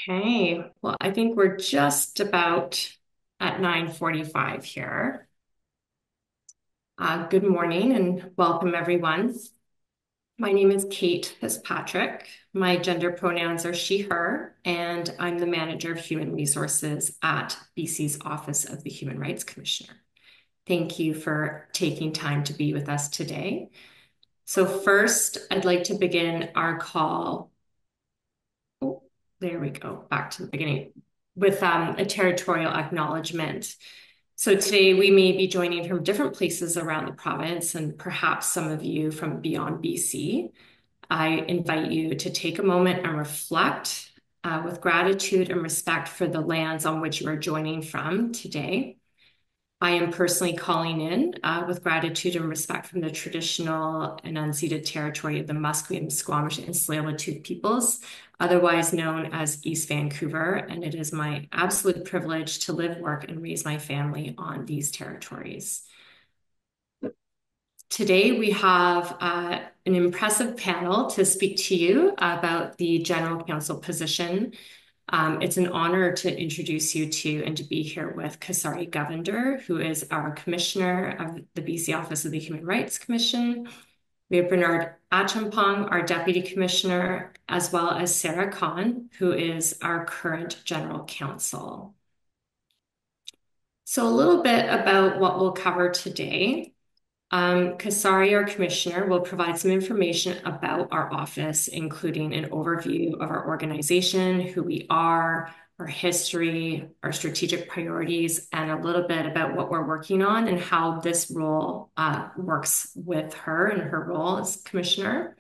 Okay, well, I think we're just about at 9:45 here. Good morning and welcome, everyone. My name is Kate Fitzpatrick. My gender pronouns are she, her, and I'm the manager of human resources at BC's Office of the Human Rights Commissioner. Thank you for taking time to be with us today. So first, I'd like to begin our call. Oh, there we go, back to the beginning with a territorial acknowledgement. So today we may be joining from different places around the province and perhaps some of you from beyond BC. I invite you to take a moment and reflect with gratitude and respect for the lands on which you are joining from today. I am personally calling in with gratitude and respect from the traditional and unceded territory of the Musqueam, Squamish, and Tsleil-Waututh peoples, otherwise known as East Vancouver, and it is my absolute privilege to live, work, and raise my family on these territories. Today, we have an impressive panel to speak to you about the General Counsel position. It's an honor to introduce you to and to be here with Kasari Govender, who is our Commissioner of the BC Office of the Human Rights Commission. We have Bernard Achampong, our Deputy Commissioner, as well as Sarah Khan, who is our current General Counsel. So a little bit about what we'll cover today. Kasari, our commissioner, will provide some information about our office, including an overview of our organization, who we are, our history, our strategic priorities, and a little bit about what we're working on and how this role works with her and her role as commissioner.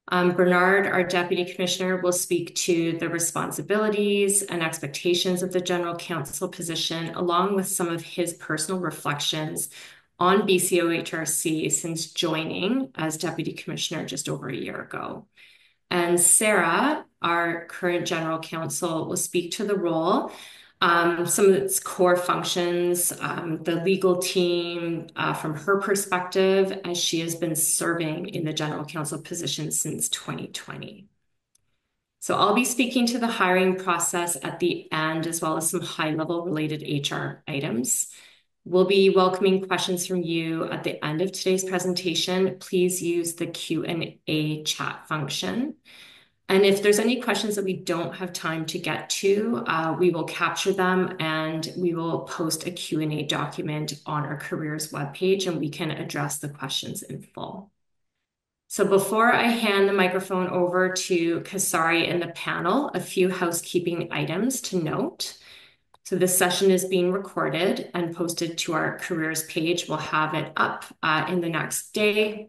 Bernard, our deputy commissioner, will speak to the responsibilities and expectations of the general counsel position, along with some of his personal reflections on BCOHRC since joining as deputy commissioner just over a year ago. And Sarah, our current general counsel, will speak to the role, some of its core functions, the legal team from her perspective, as she has been serving in the general counsel position since 2020. So I'll be speaking to the hiring process at the end, as well as some high-level related HR items. We'll be welcoming questions from you at the end of today's presentation. Please use the Q&A chat function. And if there's any questions that we don't have time to get to, we will capture them and we will post a Q&A document on our careers webpage and we can address the questions in full. So before I hand the microphone over to Kasari and the panel, a few housekeeping items to note. So this session is being recorded and posted to our careers page. We'll have it up in the next day.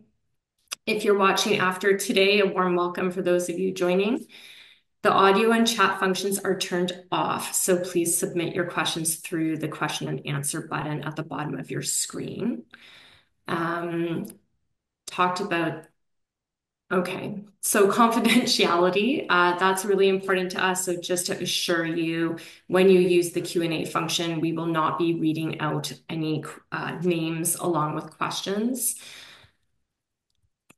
If you're watching after today, a warm welcome for those of you joining. The audio and chat functions are turned off, so please submit your questions through the question and answer button at the bottom of your screen. Okay, so confidentiality, that's really important to us. So just to assure you, when you use the Q&A function, we will not be reading out any names along with questions.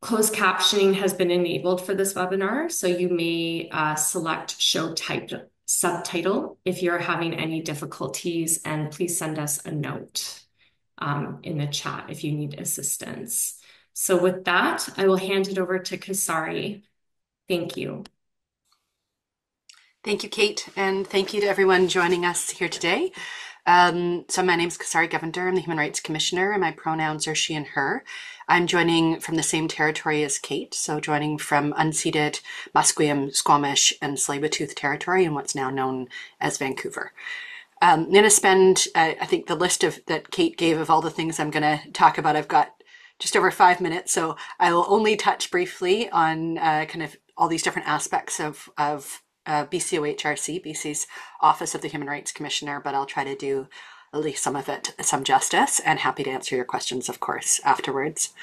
Closed captioning has been enabled for this webinar, so you may select show typed subtitle if you're having any difficulties, and please send us a note in the chat if you need assistance. So with that, I will hand it over to Kasari. Thank you. Thank you, Kate, and thank you to everyone joining us here today. So my name is Kasari Govender. I'm the Human Rights Commissioner, and my pronouns are she and her. I'm joining from the same territory as Kate, so joining from unceded Musqueam, Squamish, and Tsleil-Waututh territory in what's now known as Vancouver. I'm going to spend, I think the list that Kate gave of all the things I'm going to talk about, I've got just over 5 minutes, so I will only touch briefly on kind of all these different aspects of BCOHRC, BC's Office of the Human Rights Commissioner, but I'll try to do at least some of it some justice, and happy to answer your questions, of course, afterwards.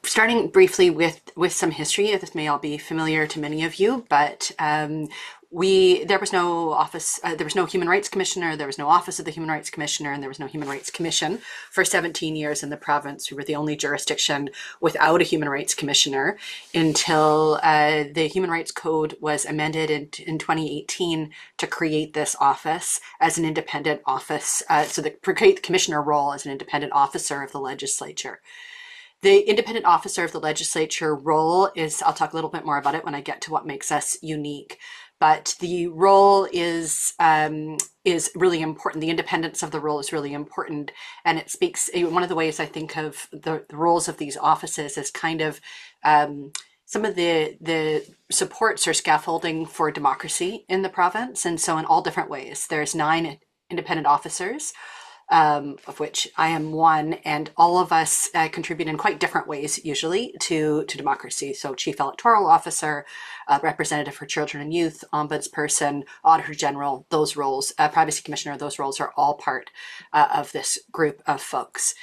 Starting briefly with some history, this may all be familiar to many of you, but there was no office, there was no Human Rights Commissioner, there was no Office of the Human Rights Commissioner, and there was no Human Rights Commission for 17 years in the province. We were the only jurisdiction without a Human Rights Commissioner until the Human Rights Code was amended in 2018 to create this office as an independent office, so the create the commissioner role as an independent officer of the legislature. The independent officer of the legislature role is, I'll talk a little bit more about it when I get to what makes us unique. But the role is really important. The independence of the role is really important, and it speaks. One of the ways I think of the roles of these offices is kind of some of the supports or scaffolding for democracy in the province, and so in all different ways. There's 9 independent officers, of which I am one, and all of us contribute in quite different ways, usually, to democracy. So, Chief Electoral Officer, Representative for Children and Youth, Ombudsperson, Auditor General, those roles, Privacy Commissioner, those roles are all part of this group of folks.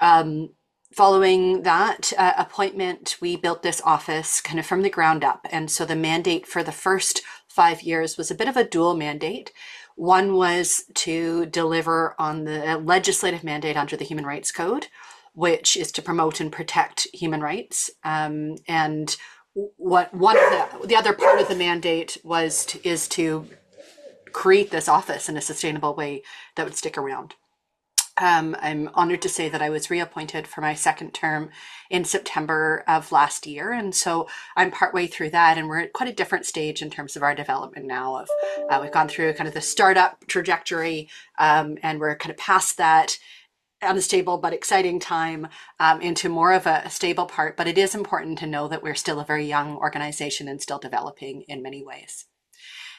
Following that appointment, we built this office kind of from the ground up. And so the mandate for the first 5 years was a bit of a dual mandate. One was to deliver on the legislative mandate under the Human Rights Code, which is to promote and protect human rights. And what one of the other part of the mandate is to create this office in a sustainable way that would stick around. I'm honored to say that I was reappointed for my second term in September of last year. And so I'm partway through that, and we're at quite a different stage in terms of our development now. We've gone through kind of the startup trajectory, and we're kind of past that unstable but exciting time into more of a stable part. But it is important to know that we're still a very young organization and still developing in many ways.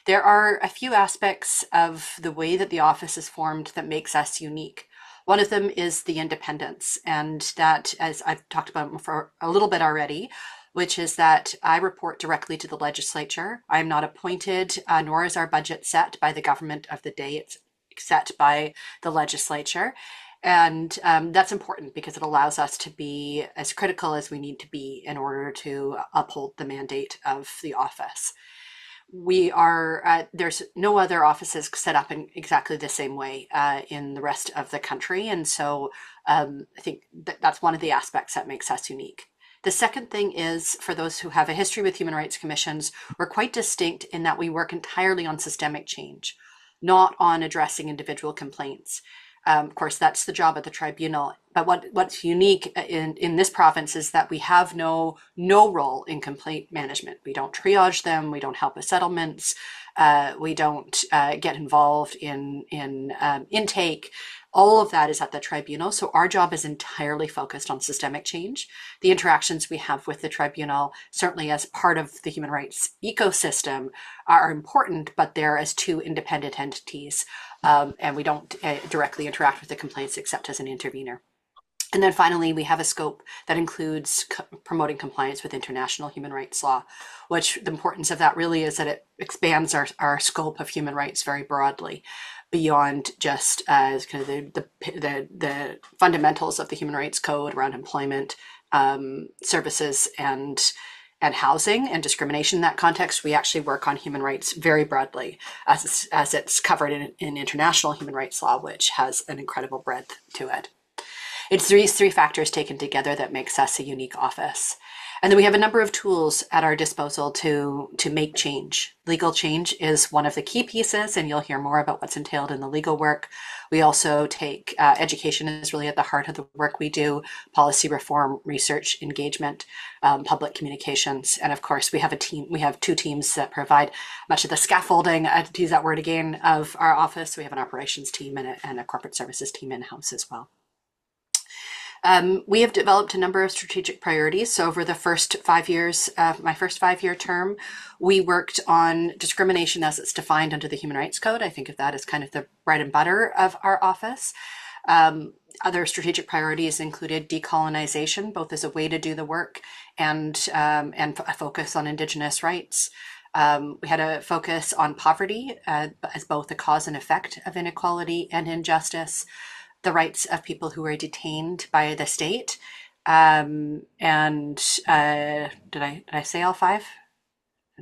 There are a few aspects of the way that the office is formed that makes us unique. One of them is the independence, and that, as I've talked about for a little bit already, which is that I report directly to the legislature. I'm not appointed, nor is our budget set by the government of the day. It's set by the legislature. And that's important because it allows us to be as critical as we need to be in order to uphold the mandate of the office. There's no other offices set up in exactly the same way in the rest of the country. And so I think that's one of the aspects that makes us unique. The second thing is, for those who have a history with human rights commissions, we're quite distinct in that we work entirely on systemic change, not on addressing individual complaints. Of course, that's the job of the tribunal. But what's unique in this province is that we have no role in complaint management. We don't triage them. We don't help with settlements. We don't get involved in intake. All of that is at the tribunal. So our job is entirely focused on systemic change. The interactions we have with the tribunal, certainly as part of the human rights ecosystem, are important, but they're as 2 independent entities. And we don't directly interact with the complaints except as an intervener. And then finally, we have a scope that includes promoting compliance with international human rights law, which the importance of that really is that it expands our scope of human rights very broadly beyond just kind of the fundamentals of the Human Rights Code around employment, services, and housing and discrimination in that context. We actually work on human rights very broadly as it's covered in international human rights law, which has an incredible breadth to it. It's these 3 factors taken together that makes us a unique office. And then we have a number of tools at our disposal to make change. Legal change is one of the key pieces, and you'll hear more about what's entailed in the legal work. We also take education is really at the heart of the work we do, policy reform, research, engagement, public communications. And of course, we have 2 teams that provide much of the scaffolding, to use that word again, of our office. We have an operations team and a corporate services team in-house as well. We have developed a number of strategic priorities. So over the first 5 years, my first 5-year term, we worked on discrimination as it's defined under the Human Rights Code. I think of that as kind of the bread and butter of our office. Other strategic priorities included decolonization, both as a way to do the work and a focus on Indigenous rights. We had a focus on poverty as both a cause and effect of inequality and injustice, the rights of people who were detained by the state. Did I say all 5?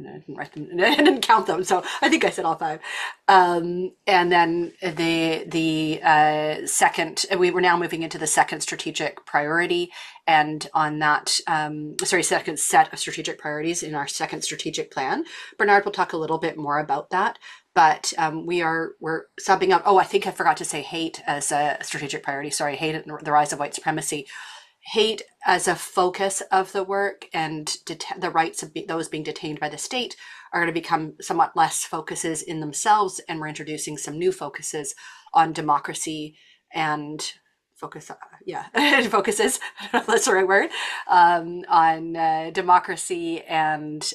and I didn't write them, I didn't count them, so I think I said all five. And then the second, we were now moving into the second strategic priority, and on that, second set of strategic priorities in our second strategic plan. Bernard will talk a little bit more about that. But we're subbing up. Oh, I think I forgot to say hate as a strategic priority. Sorry, hate and the rise of white supremacy. Hate as a focus of the work, and the rights of those being detained by the state are going to become somewhat less focuses in themselves, and we're introducing some new focuses on democracy and focus, yeah, focuses, I don't know if that's the right word, on democracy and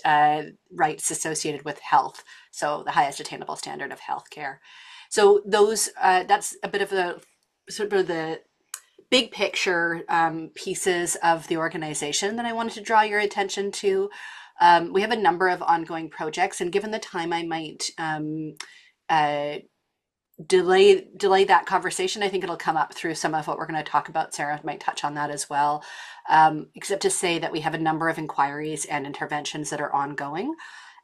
rights associated with health. So the highest attainable standard of healthcare. So those, that's a bit of the sort of the big picture pieces of the organization that I wanted to draw your attention to. We have a number of ongoing projects, and given the time, I might uh, delay that conversation. I think it'll come up through some of what we're going to talk about. Sarah might touch on that as well. Except to say that we have a number of inquiries and interventions that are ongoing,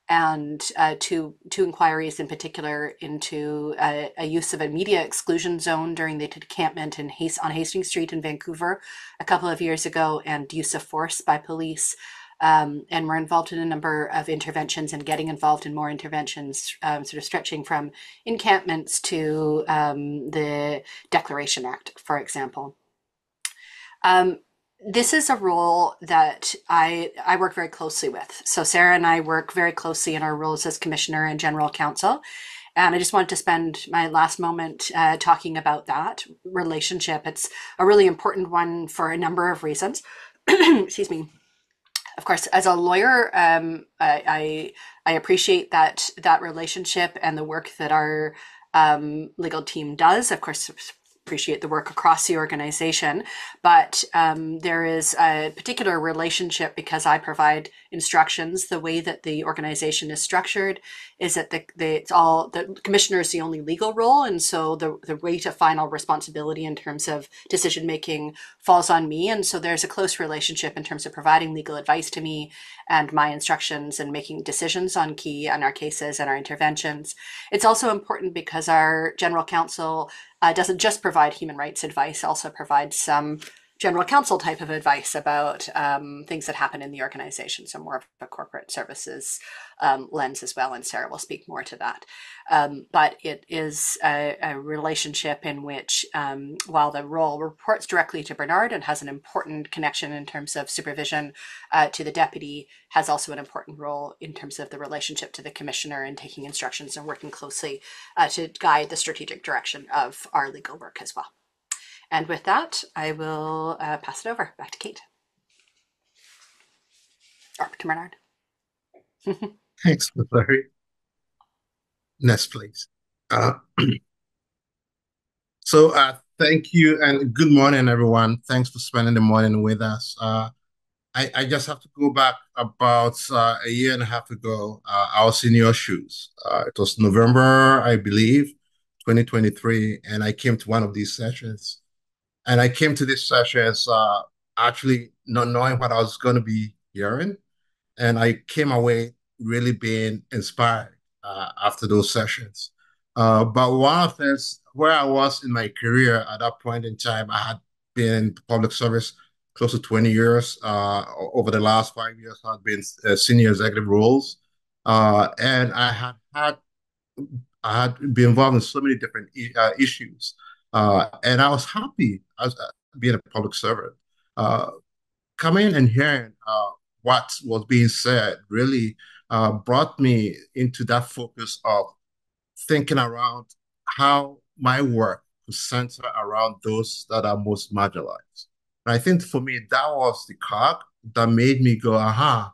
and two inquiries in particular into a use of a media exclusion zone during the encampment on Hastings Street in Vancouver a couple of years ago, and use of force by police. And we're involved in a number of interventions and getting involved in more interventions, sort of stretching from encampments to the Declaration Act, for example. Um, this is a role that I work very closely with. So Sarah and I work very closely in our roles as Commissioner and General Counsel. And I just wanted to spend my last moment talking about that relationship. It's a really important one for a number of reasons. Excuse me. Of course, as a lawyer, I appreciate that relationship and the work that our legal team does. Of course, appreciate the work across the organization, but there is a particular relationship because I provide instructions. The way that the organization is structured is that the commissioner is the only legal role, and so the weight of final responsibility in terms of decision making falls on me. And so there's a close relationship in terms of providing legal advice to me and my instructions and making decisions on our cases and our interventions. It's also important because our general counsel doesn't just provide human rights advice, also provides some general counsel type of advice about things that happen in the organization. So more of a corporate services lens as well. And Sarah will speak more to that. But it is a relationship in which, while the role reports directly to Bernard and has an important connection in terms of supervision to the deputy, has also an important role in terms of the relationship to the commissioner and taking instructions and working closely to guide the strategic direction of our legal work as well. And with that, I will pass it over back to Kate. Or to Bernard. Thanks, Larry. Next, please. Uh, thank you and good morning, everyone. Thanks for spending the morning with us. I just have to go back about a year and a half ago. I was in your shoes. It was November, I believe, 2023, and I came to one of these sessions. And I came to this sessions actually not knowing what I was going to be hearing. And I came away really being inspired after those sessions. But one of the things where I was in my career at that point in time, I had been in public service close to 20 years. Over the last 5 years, I've been senior executive roles. And I had been involved in so many different issues. And I was happy as being a public servant. Uh, Coming and hearing what was being said really brought me into that focus of thinking around how my work could center around those that are most marginalized. And I think for me, that was the cog that made me go, aha,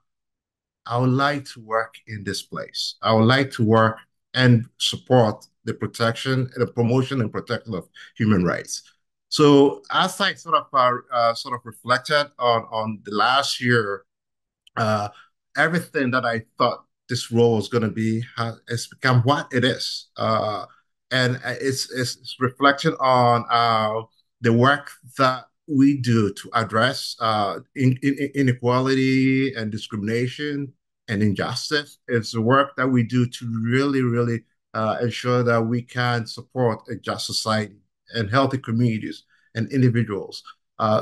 I would like to work in this place. I would like to work and support the protection and the promotion and protection of human rights. So as I sort of reflected on the last year, uh, everything that I thought this role was going to be has become what it is, and it's reflection on the work that we do to address inequality and discrimination and injustice. It's the work that we do to really, really ensure that we can support a just society and healthy communities and individuals.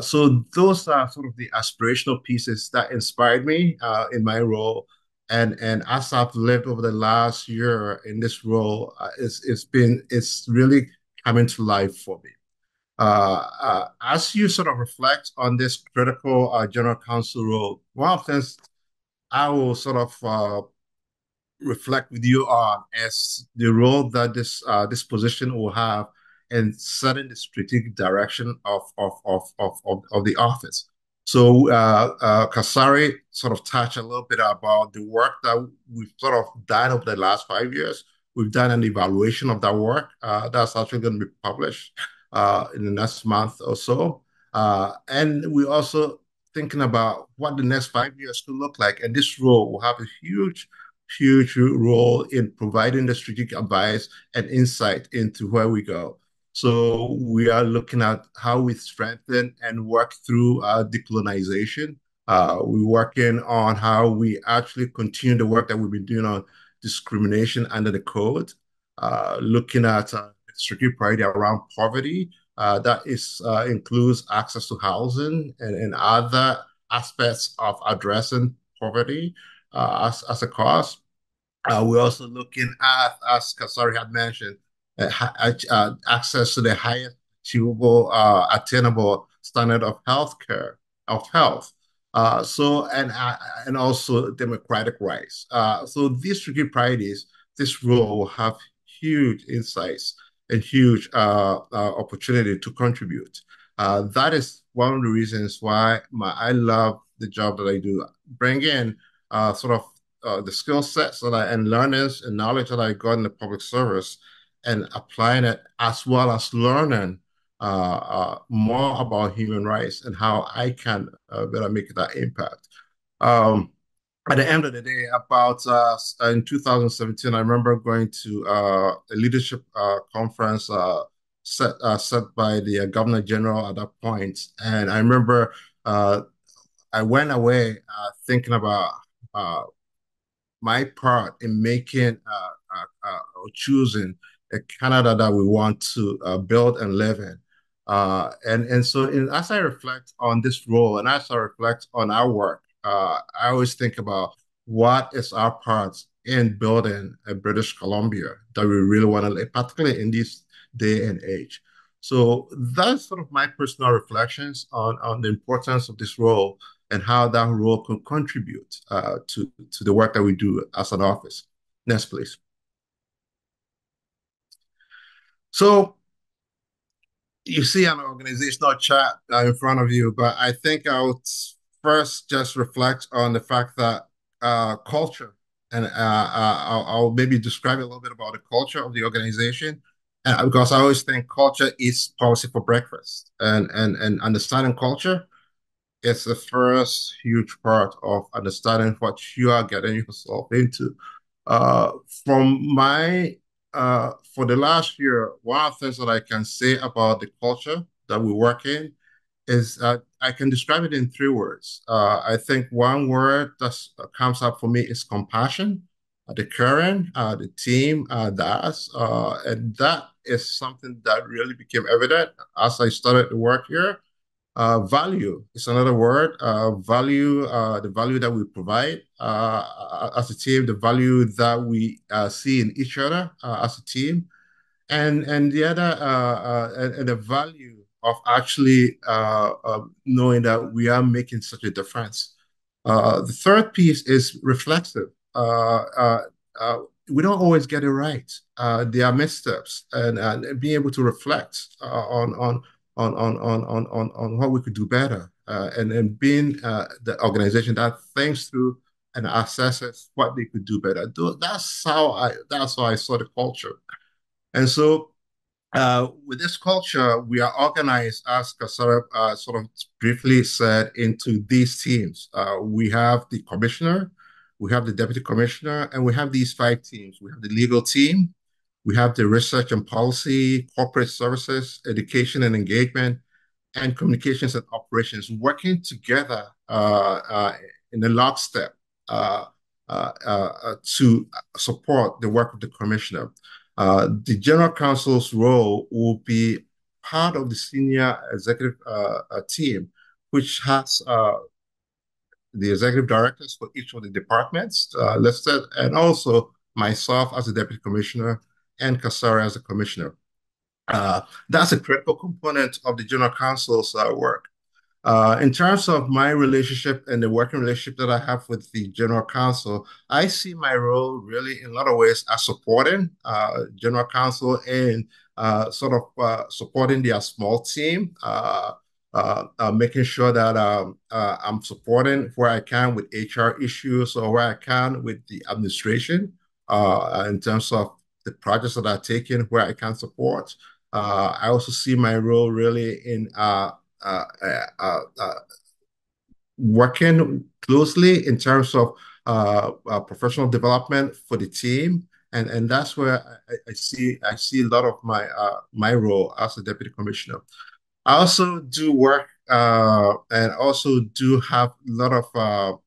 So those are sort of the aspirational pieces that inspired me in my role. And as I've lived over the last year in this role, it's really coming to life for me. As you sort of reflect on this critical general counsel role, one of the things I will sort of reflect with you on as the role that this position will have in setting the strategic direction of the office. So Kasari sort of touched a little bit about the work that we've sort of done over the last 5 years. We've done an evaluation of that work. That's actually going to be published in the next month or so. And we also thinking about what the next 5 years could look like. And this role will have a huge role in providing the strategic advice and insight into where we go. So we are looking at how we strengthen and work through decolonization. We're working on how we actually continue the work that we've been doing on discrimination under the code, looking at strategic priority around poverty. That is includes access to housing and other aspects of addressing poverty as a cause. We're also looking at, as Kasari had mentioned, access to the highest achievable, attainable standard of healthcare, of health. And also democratic rights. So these three priorities, this role will have huge insights and huge opportunity to contribute. That is one of the reasons why I love the job that I do. Bring in sort of the skill sets and learnings and knowledge that I got in the public service and applying it as well as learning more about human rights and how I can better make that impact. Um, at the end of the day, about in 2017, I remember going to a leadership conference set by the Governor General at that point, and I remember I went away thinking about uh, my part in making or choosing a Canada that we want to build and live in. As I reflect on this role and as I reflect on our work, I always think about what is our part in building a British Columbia that we really want to live, particularly in this day and age. So that's sort of my personal reflections on the importance of this role and how that role can contribute to the work that we do as an office. Next, please. So you see an organizational chart in front of you, but I think I would first just reflect on the fact that culture, and I'll maybe describe a little bit about the culture of the organization, because I always think culture is policy for breakfast, and understanding culture is the first huge part of understanding what you are getting yourself into. Uh, from my for the last year, one of the things that I can say about the culture that we work in is I can describe it in three words. I think one word that comes up for me is compassion. The caring, the team does, and that is something that really became evident as I started to work here. Value is another word. Value, the value that we provide as a team, the value that we see in each other as a team, and the other and the value of actually knowing that we are making such a difference. The third piece is reflexive. Uh, we don't always get it right. There are missteps, and being able to reflect on what we could do better, and being the organization that thinks through and assesses what they could do better. That's how I saw the culture. And so, with this culture, we are organized, as Kasara sort of briefly said, into these teams. We have the commissioner, we have the deputy commissioner, and we have these five teams. We have the legal team, we have the research and policy, corporate services, education and engagement, and communications and operations working together in a lockstep. Uh, to support the work of the commissioner. The general counsel's role will be part of the senior executive team, which has the executive directors for each of the departments listed, and also myself as the deputy commissioner and Kasara as a commissioner. That's a critical component of the general counsel's work. In terms of my relationship and the working relationship that I have with the general counsel, I see my role really in a lot of ways as supporting general counsel and sort of supporting their small team, making sure that I'm supporting where I can with HR issues or where I can with the administration in terms of the projects that are taken where I can support. I also see my role really in uh, uh, uh, working closely in terms of professional development for the team, and that's where I see a lot of my role as a deputy commissioner. I also do work and also do have a lot of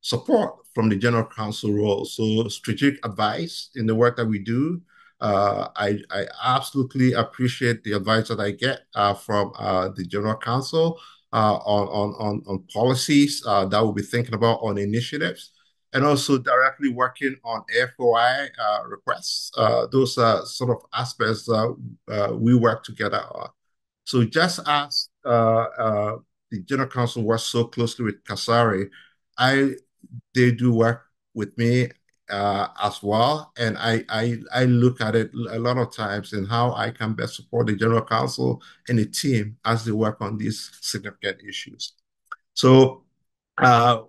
support from the general counsel role. So strategic advice in the work that we do. I absolutely appreciate the advice that I get from the general counsel on policies that we'll be thinking about on initiatives, and also directly working on FOI requests. Those are sort of aspects that we work together on. So just as the general counsel works so closely with Kasari, I they do work with me as well, and I look at it a lot of times in how I can best support the general counsel and the team as they work on these significant issues. So uh,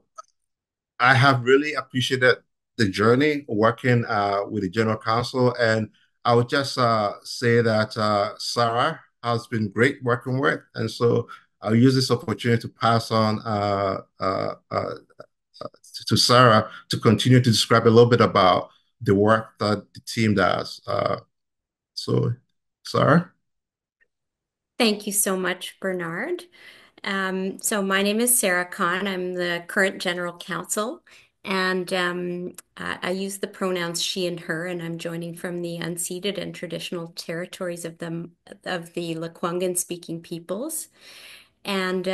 I have really appreciated the journey working with the general counsel, and I would just say that Sarah has been great working with, and so I'll use this opportunity to pass on to Sarah to continue to describe a little bit about the work that the team does. So, Sarah? Thank you so much, Bernard. So my name is Sarah Khan. I'm the current general counsel, and I use the pronouns she and her, and I'm joining from the unceded and traditional territories of the Lekwungen speaking peoples. And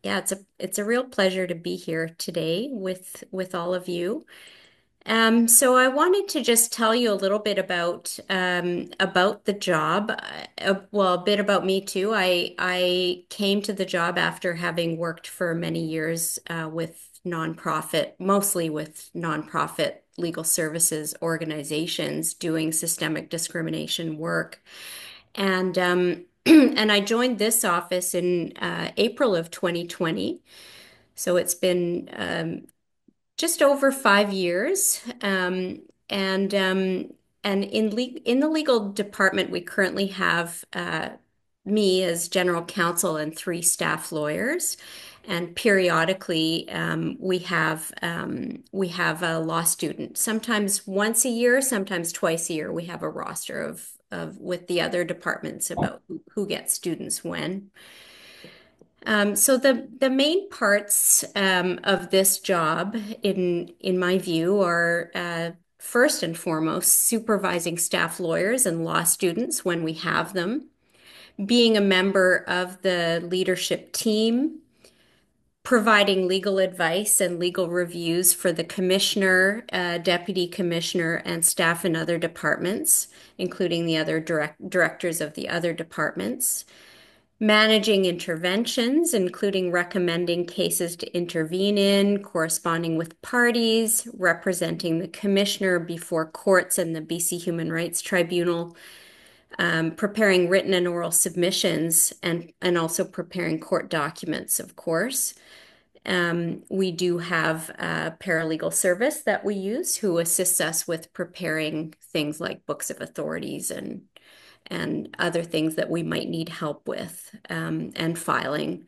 yeah, it's a real pleasure to be here today with all of you. So I wanted to just tell you a little bit about the job. Well, a bit about me too. I came to the job after having worked for many years with nonprofit, mostly with nonprofit legal services organizations doing systemic discrimination work, and and I joined this office in April of 2020. So it's been just over 5 years. And in the legal department, we currently have me as general counsel and three staff lawyers. And periodically, we have a law student. Sometimes once a year, sometimes twice a year. We have a roster of with the other departments about who gets students when. So the main parts of this job, in my view, are first and foremost supervising staff lawyers and law students when we have them, being a member of the leadership team, providing legal advice and legal reviews for the commissioner, deputy commissioner, and staff in other departments, including the other directors of the other departments, managing interventions, including recommending cases to intervene in, corresponding with parties, representing the commissioner before courts and the BC Human Rights Tribunal, preparing written and oral submissions, and also preparing court documents, of course. We do have a paralegal service that we use who assists us with preparing things like books of authorities and other things that we might need help with, and filing.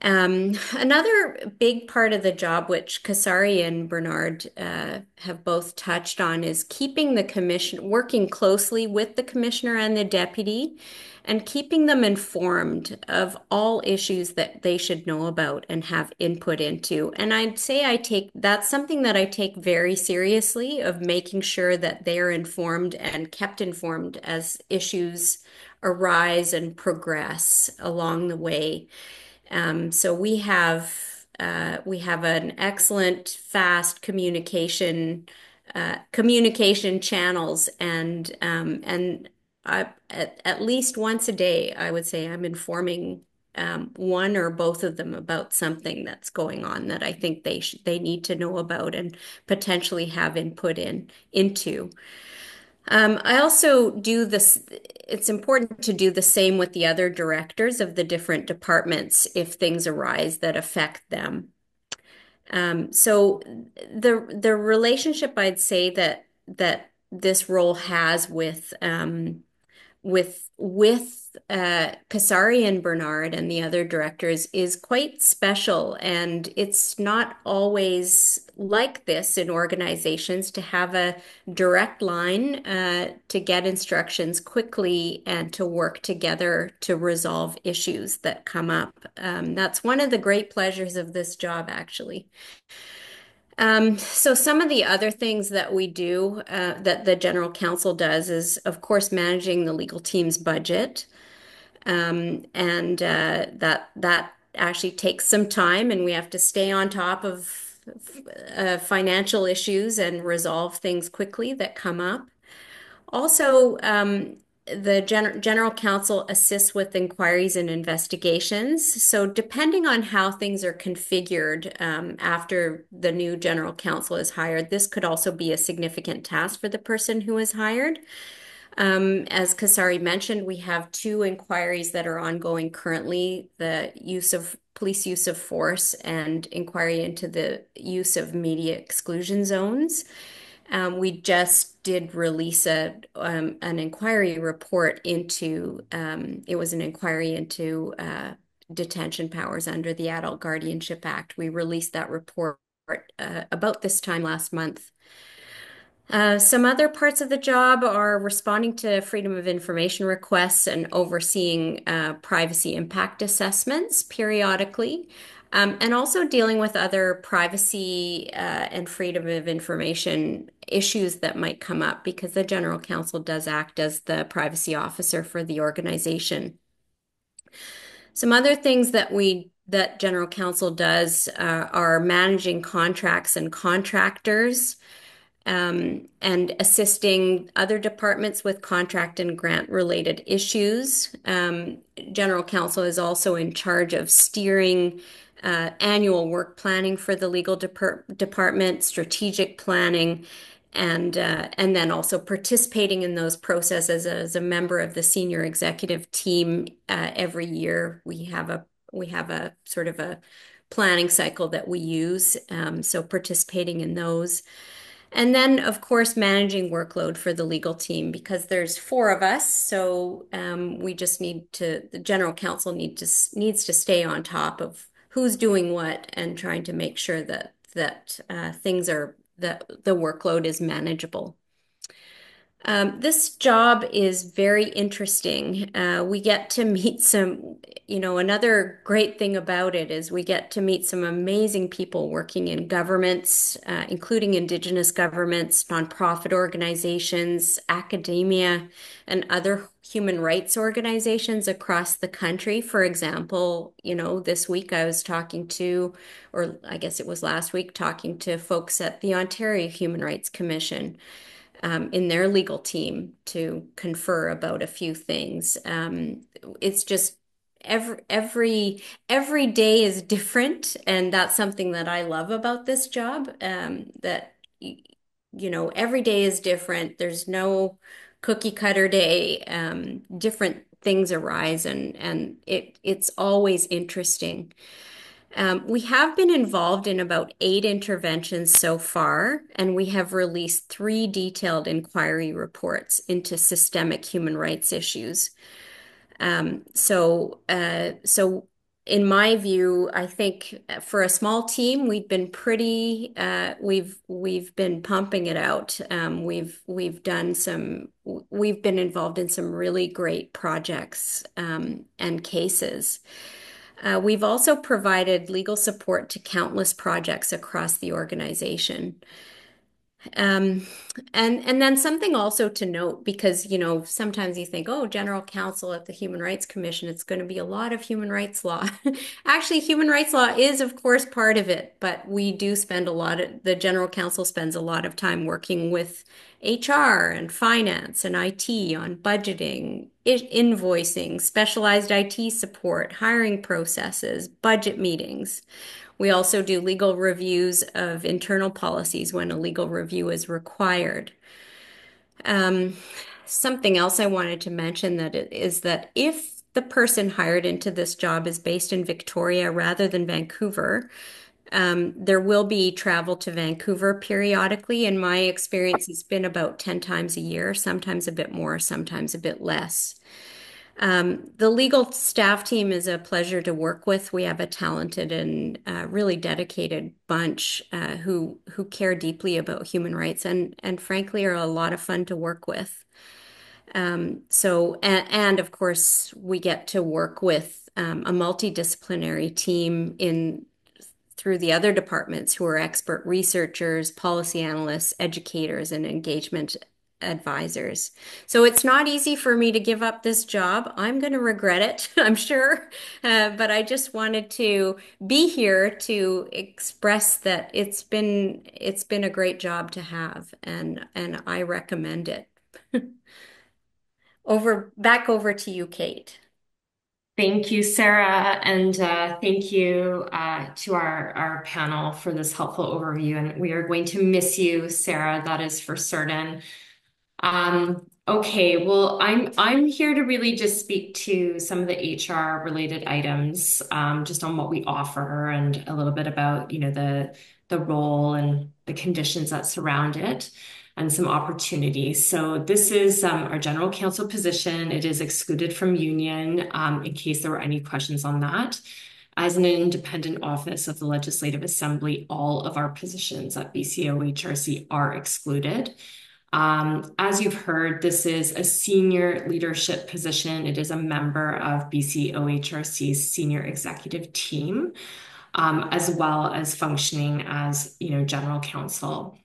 Another big part of the job, which Kasari and Bernard have both touched on, is keeping the commission, working closely with the commissioner and the deputy, and keeping them informed of all issues that they should know about and have input into. And I'd say that's something that I take very seriously, of making sure that they're informed and kept informed as issues arise and progress along the way. So we have an excellent, fast communication channels, and at least once a day, I would say I'm informing one or both of them about something that's going on that I think they need to know about and potentially have input into. I also do this. It's important to do the same with the other directors of the different departments if things arise that affect them. So the relationship I'd say that this role has with Kasari and Bernard and the other directors is quite special, and it's not always like this in organizations to have a direct line to get instructions quickly and to work together to resolve issues that come up. That's one of the great pleasures of this job, actually. So some of the other things that we do, that the general counsel does, is of course managing the legal team's budget. And that actually takes some time, and we have to stay on top of financial issues and resolve things quickly that come up. Also, the general counsel assists with inquiries and investigations. So, depending on how things are configured after the new general counsel is hired, this could also be a significant task for the person who is hired. As Kasari mentioned, we have two inquiries that are ongoing currently: the police use of force and inquiry into the use of media exclusion zones. We just did release an inquiry report into, it was an inquiry into detention powers under the Adult Guardianship Act. We released that report about this time last month. Some other parts of the job are responding to Freedom of Information requests and overseeing privacy impact assessments periodically, and also dealing with other privacy and freedom of information issues that might come up, because the General Counsel does act as the privacy officer for the organization. Some other things that General Counsel does are managing contracts and contractors, and assisting other departments with contract and grant related issues. General Counsel is also in charge of steering annual work planning for the legal department, strategic planning, and then also participating in those processes as a member of the senior executive team. Every year we have a sort of a planning cycle that we use, so participating in those. And then, of course, managing workload for the legal team, because there's four of us. So we just the general counsel needs to stay on top of who's doing what and trying to make sure that the workload is manageable. This job is very interesting. We get to meet another great thing about it is we get to meet some amazing people working in governments, including Indigenous governments, nonprofit organizations, academia, and other human rights organizations across the country. For example, this week I was or I guess it was last week, talking to folks at the Ontario Human Rights Commission, in their legal team to confer about a few things. It's just every day is different, and that's something that I love about this job. That every day is different. There's no cookie cutter day. Different things arise, and it's always interesting. We have been involved in about 8 interventions so far, and we have released 3 detailed inquiry reports into systemic human rights issues. So in my view, I think for a small team, we've been pumping it out. We've been involved in some really great projects and cases. We've also provided legal support to countless projects across the organization. Um, and then something also to note, because sometimes you think, oh, general counsel at the Human Rights Commission, it's going to be a lot of human rights law. Actually, human rights law is, of course, part of it, but we do spend the general counsel spends a lot of time working with HR and finance and IT on budgeting, invoicing, specialized IT support, hiring processes, budget meetings. We also do legal reviews of internal policies when a legal review is required. Um, Something else I wanted to mention is that if the person hired into this job is based in Victoria rather than Vancouver, there will be travel to Vancouver periodically. In my experience, it's been about 10 times a year, sometimes a bit more, sometimes a bit less. The legal staff team is a pleasure to work with. We have a talented and really dedicated bunch who care deeply about human rights and frankly are a lot of fun to work with. And of course we get to work with a multidisciplinary team in through the other departments who are expert researchers, policy analysts, educators, and engagement advisors. So it's not easy for me to give up this job. I'm going to regret it, I'm sure. But I just wanted to be here to express that it's been a great job to have, and I recommend it. Back over to you, Kate. Thank you, Sarah, and thank you to our panel for this helpful overview. And we are going to miss you, Sarah, that is for certain. Okay, well, I'm here to really just speak to some of the HR related items, just on what we offer and a little bit about, the role and the conditions that surround it and some opportunities. So this is our general counsel position. It is excluded from union, in case there were any questions on that. As an independent office of the Legislative Assembly, all of our positions at BCOHRC are excluded. As you've heard, this is a senior leadership position. It is a member of BCOHRC's senior executive team, as well as functioning as, general counsel.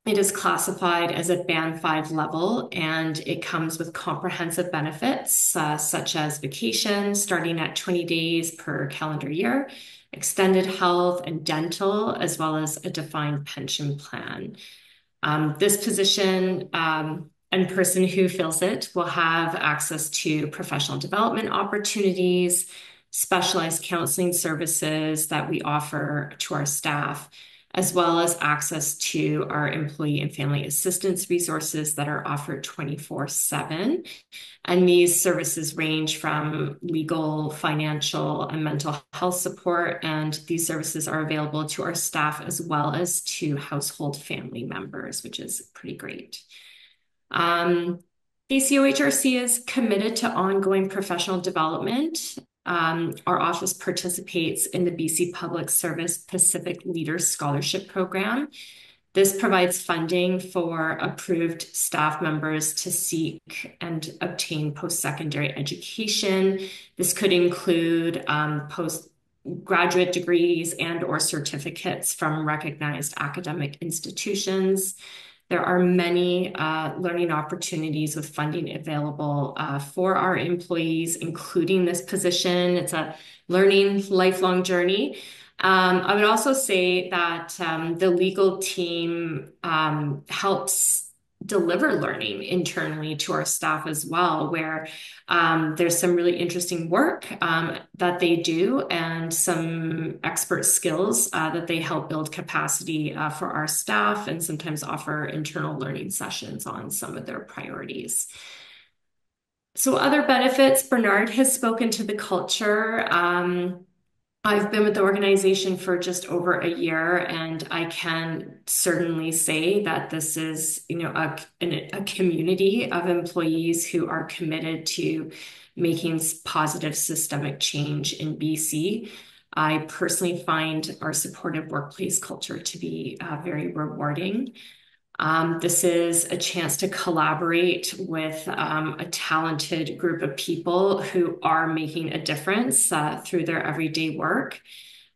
It is classified as a Band 5 level, and it comes with comprehensive benefits, such as vacation starting at 20 days per calendar year, extended health and dental, as well as a defined pension plan. This position and person who fills it will have access to professional development opportunities, specialized counseling services that we offer to our staff, as well as access to our employee and family assistance resources that are offered 24/7. And these services range from legal, financial, and mental health support. And these services are available to our staff as well as to household family members, which is pretty great. BCOHRC is committed to ongoing professional development. Our office participates in the BC Public Service Pacific Leaders Scholarship Program. This provides funding for approved staff members to seek and obtain post-secondary education. This could include postgraduate degrees and/or certificates from recognized academic institutions. There are many learning opportunities with funding available for our employees, including this position. It's a learning lifelong journey. I would also say that the legal team helps deliver learning internally to our staff as well, where there's some really interesting work that they do and some expert skills that they help build capacity for our staff and sometimes offer internal learning sessions on some of their priorities. So other benefits, Bernard has spoken to the culture. I've been with the organization for just over a year, and I can certainly say that this is, a community of employees who are committed to making positive systemic change in BC. I personally find our supportive workplace culture to be very rewarding. This is a chance to collaborate with a talented group of people who are making a difference through their everyday work.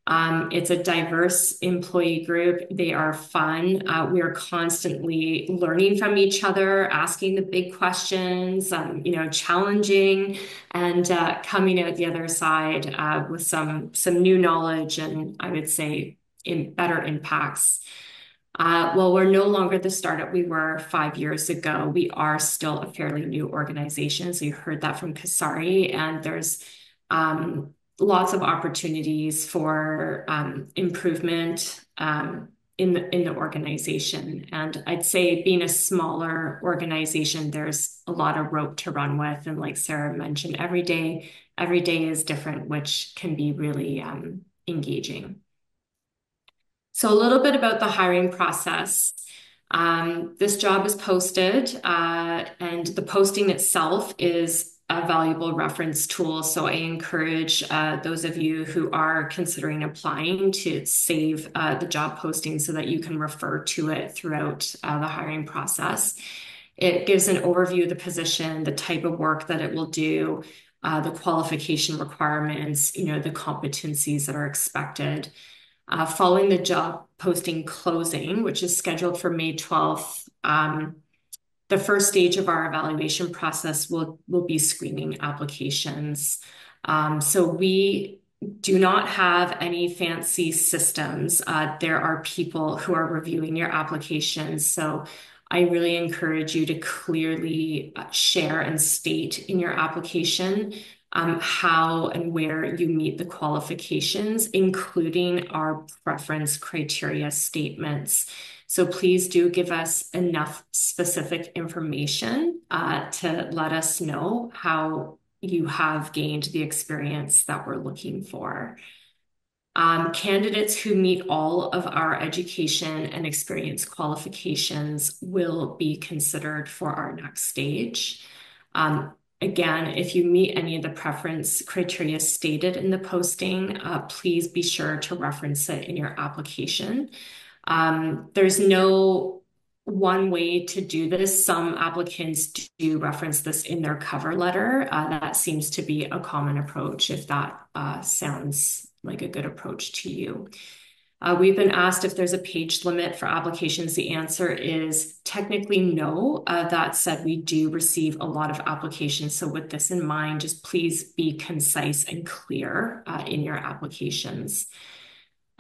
It's a diverse employee group. They are fun. We are constantly learning from each other, asking the big questions, challenging, and coming out the other side with some new knowledge and I would say in better impacts. Well, we're no longer the startup we were 5 years ago. We are still a fairly new organization. So you heard that from Kasari, and there's lots of opportunities for improvement in the organization. And I'd say being a smaller organization, there's a lot of rope to run with. And like Sarah mentioned, every day is different, which can be really engaging. So a little bit about the hiring process. This job is posted, and the posting itself is a valuable reference tool. So I encourage those of you who are considering applying to save the job posting so that you can refer to it throughout the hiring process. It gives an overview of the position, the type of work that it will do, the qualification requirements, the competencies that are expected. Following the job posting closing, which is scheduled for May 12th, the first stage of our evaluation process will be screening applications. So we do not have any fancy systems. There are people who are reviewing your applications. So I really encourage you to clearly share and state in your application how and where you meet the qualifications, including our preference criteria statements. So please do give us enough specific information to let us know how you have gained the experience that we're looking for. Candidates who meet all of our education and experience qualifications will be considered for our next stage. Again, if you meet any of the preference criteria stated in the posting, please be sure to reference it in your application. There's no one way to do this. Some applicants do reference this in their cover letter. That seems to be a common approach if that sounds like a good approach to you. We've been asked if there's a page limit for applications. The answer is technically no. That said, we do receive a lot of applications. So with this in mind, just please be concise and clear in your applications.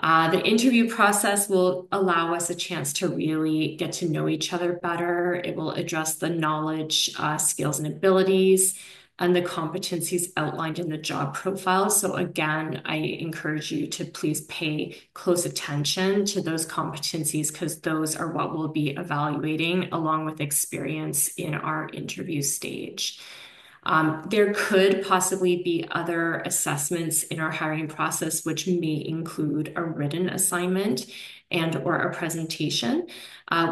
The interview process will allow us a chance to really get to know each other better. It will address the knowledge, skills, and abilities and the competencies outlined in the job profile. So again, I encourage you to please pay close attention to those competencies because those are what we'll be evaluating along with experience in our interview stage. There could possibly be other assessments in our hiring process, which may include a written assignment and or a presentation.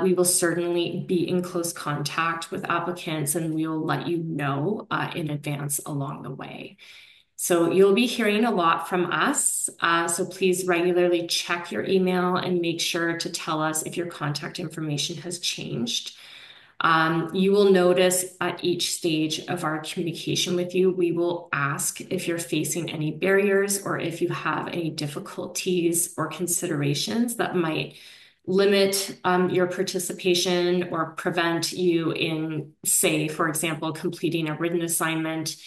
We will certainly be in close contact with applicants and we will let you know in advance along the way. So you'll be hearing a lot from us. So please regularly check your email and make sure to tell us if your contact information has changed. You will notice at each stage of our communication with you, we will ask if you're facing any barriers or if you have any difficulties or considerations that might limit your participation or prevent you in, say, for example, completing a written assignment.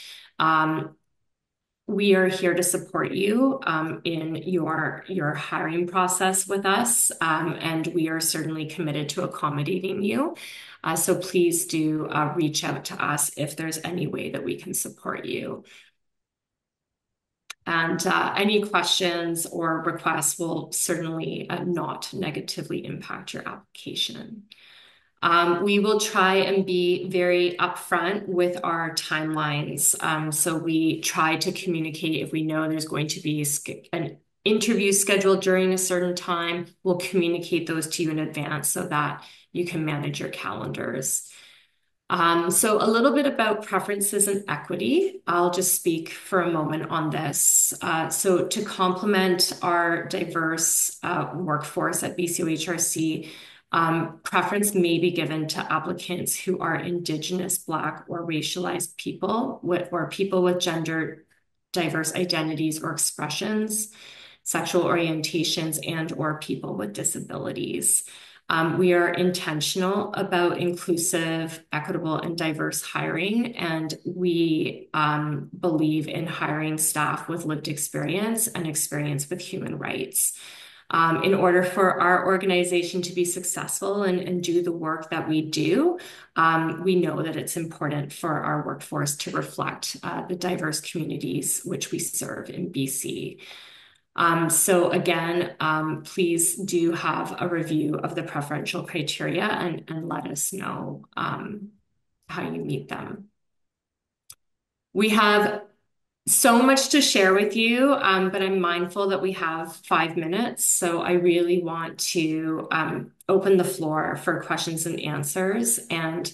We are here to support you in your hiring process with us, and we are certainly committed to accommodating you. So please do reach out to us if there's any way that we can support you. And any questions or requests will certainly not negatively impact your application. We will try and be very upfront with our timelines. So we try to communicate if we know there's going to be an interview scheduled during a certain time, we'll communicate those to you in advance so that you can manage your calendars. So a little bit about preferences and equity. I'll just speak for a moment on this. So to complement our diverse workforce at BCOHRC, preference may be given to applicants who are Indigenous, Black, or racialized people or people with gender diverse identities or expressions, sexual orientations, and or people with disabilities. We are intentional about inclusive, equitable, and diverse hiring, and we believe in hiring staff with lived experience and experience with human rights. In order for our organization to be successful and do the work that we do, we know that it's important for our workforce to reflect the diverse communities which we serve in BC. So again, please do have a review of the preferential criteria and let us know how you meet them. We have so much to share with you, but I'm mindful that we have 5 minutes. So I really want to open the floor for questions and answers. And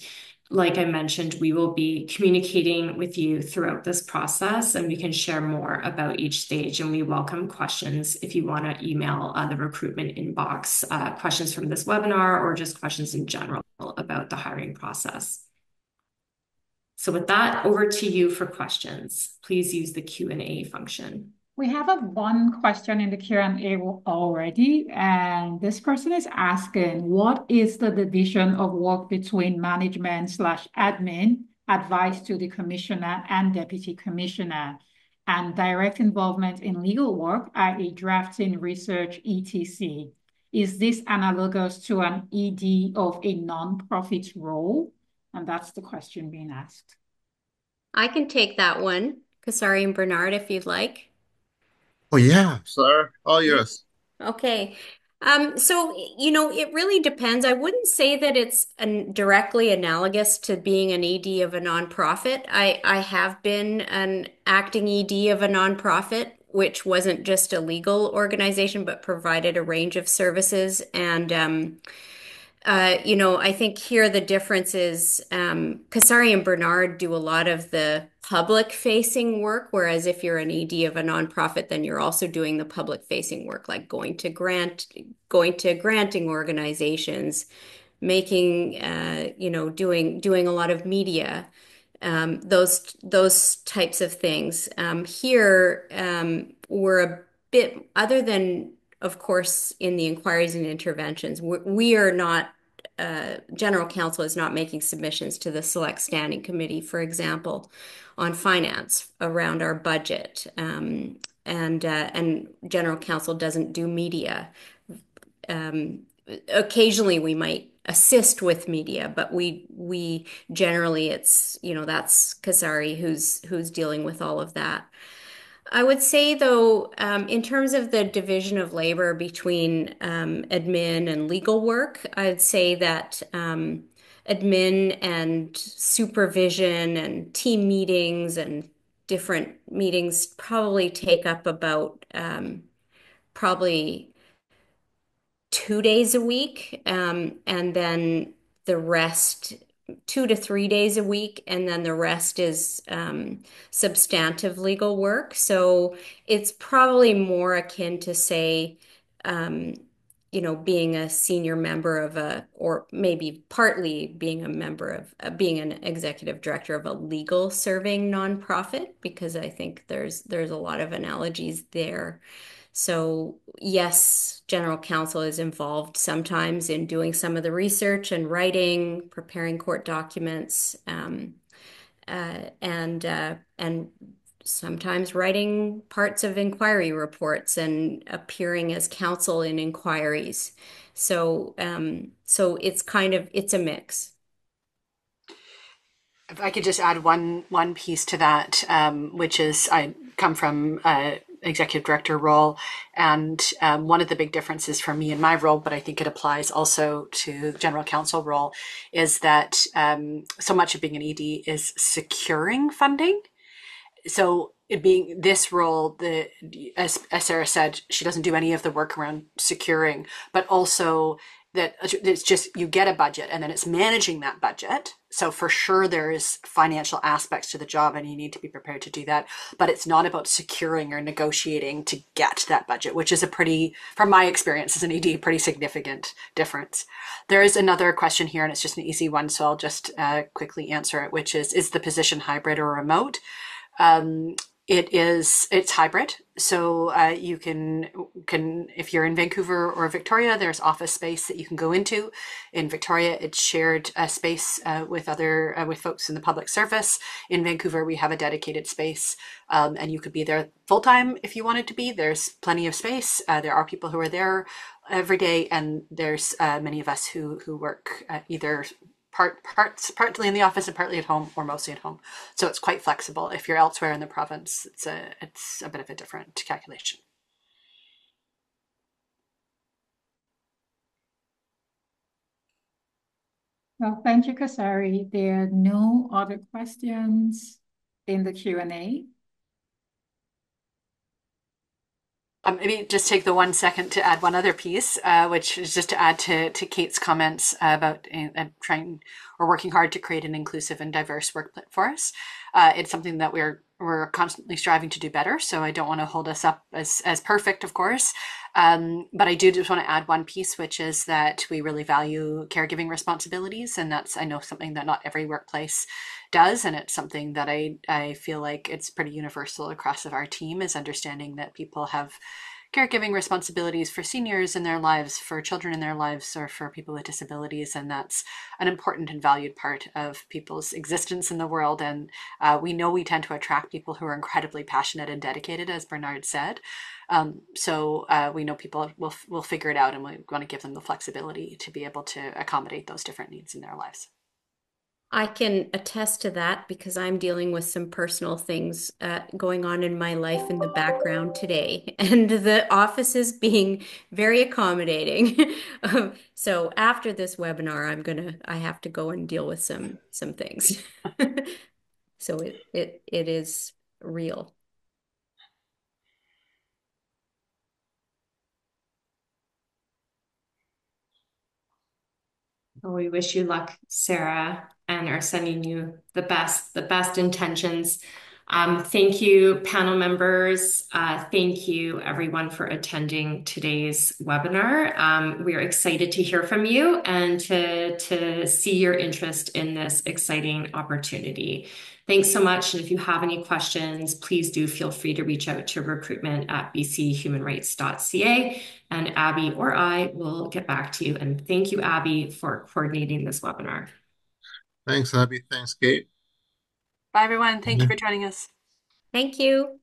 like I mentioned, we will be communicating with you throughout this process, and we can share more about each stage. And we welcome questions if you want to email the recruitment inbox, questions from this webinar or just questions in general about the hiring process. So with that, over to you for questions. Please use the Q&A function. We have one question in the Q&A already, and this person is asking, what is the division of work between management/admin, advice to the commissioner and deputy commissioner, and direct involvement in legal work, i.e. drafting, research, etc.? Is this analogous to an ED of a non-profit role? And that's the question being asked. I can take that one, Kasari and Bernard, if you'd like. Oh yeah, sir. All yours. Okay. So, it really depends. I wouldn't say that it's directly analogous to being an ED of a nonprofit. I have been an acting ED of a nonprofit, which wasn't just a legal organization, but provided a range of services. And I think here the difference is Kasari and Bernard do a lot of the public facing work, whereas if you're an ED of a nonprofit, then you're also doing the public facing work, like going to granting organizations, making, doing a lot of media, those types of things. Here, we're a bit, other than, of course, in the inquiries and interventions, we are not, General Counsel is not making submissions to the Select Standing Committee, for example, on finance around our budget. And General Counsel doesn't do media. Occasionally we might assist with media, but we generally that's Kasari who's dealing with all of that. I would say, though, in terms of the division of labor between admin and legal work, I'd say that admin and supervision and team meetings and different meetings probably take up about probably 2 days a week, and then the rest 2 to 3 days a week, and then the rest is substantive legal work. So it's probably more akin to say, being a senior member of or maybe partly being a member of, being an executive director of a legal serving nonprofit, because I think there's a lot of analogies there. So yes, General Counsel is involved sometimes in doing some of the research and writing, preparing court documents, and sometimes writing parts of inquiry reports and appearing as counsel in inquiries. So it's a mix. If I could just add one piece to that, which is I come from executive director role. And one of the big differences for me in my role, but I think it applies also to the general counsel role, is that so much of being an ED is securing funding. So it being this role, as Sarah said, she doesn't do any of the work around securing, but also that it's just you get a budget and then it's managing that budget. So for sure there is financial aspects to the job and you need to be prepared to do that, but it's not about securing or negotiating to get that budget, which is a pretty, from my experience as an ED, pretty significant difference. There is another question here and it's just an easy one, so I'll just quickly answer it, which is the position hybrid or remote? Um, it's hybrid. So you can if you're in Vancouver or Victoria, there's office space that you can go into. In Victoria, it's shared space with folks in the public service. In Vancouver, we have a dedicated space, and you could be there full time if you wanted to be. There's plenty of space. There are people who are there every day, and there's many of us who work either partly in the office and partly at home or mostly at home. So it's quite flexible. If you're elsewhere in the province, it's a bit of a different calculation. Well, thank you, Kasari. There are no other questions in the Q&A. Maybe just take the 1 second to add one other piece, which is just to add to Kate's comments about trying or working hard to create an inclusive and diverse workforce. It's something that we're constantly striving to do better. So I don't want to hold us up as perfect, of course. But I do just want to add one piece, which is that we really value caregiving responsibilities. And that's, I know, something that not every workplace does. And it's something that I feel like it's pretty universal across of our team, is understanding that people have caregiving responsibilities for seniors in their lives, for children in their lives, or for people with disabilities. And that's an important and valued part of people's existence in the world. And we know we tend to attract people who are incredibly passionate and dedicated, as Bernard said. So we know people will figure it out, and we want to give them the flexibility to be able to accommodate those different needs in their lives. I can attest to that because I'm dealing with some personal things going on in my life in the background today, and the office is being very accommodating. So after this webinar, I have to go and deal with some things. So it is real. Well, we wish you luck, Sarah, and are sending you the best intentions. Thank you, panel members. Thank you, everyone, for attending today's webinar. We are excited to hear from you and to see your interest in this exciting opportunity. Thanks so much. And if you have any questions, please do feel free to reach out to recruitment@bchumanrights.ca, and Abby or I will get back to you. And thank you, Abby, for coordinating this webinar. Thanks, Abby. Thanks, Kate. Bye, everyone. Thank you for joining us. Thank you.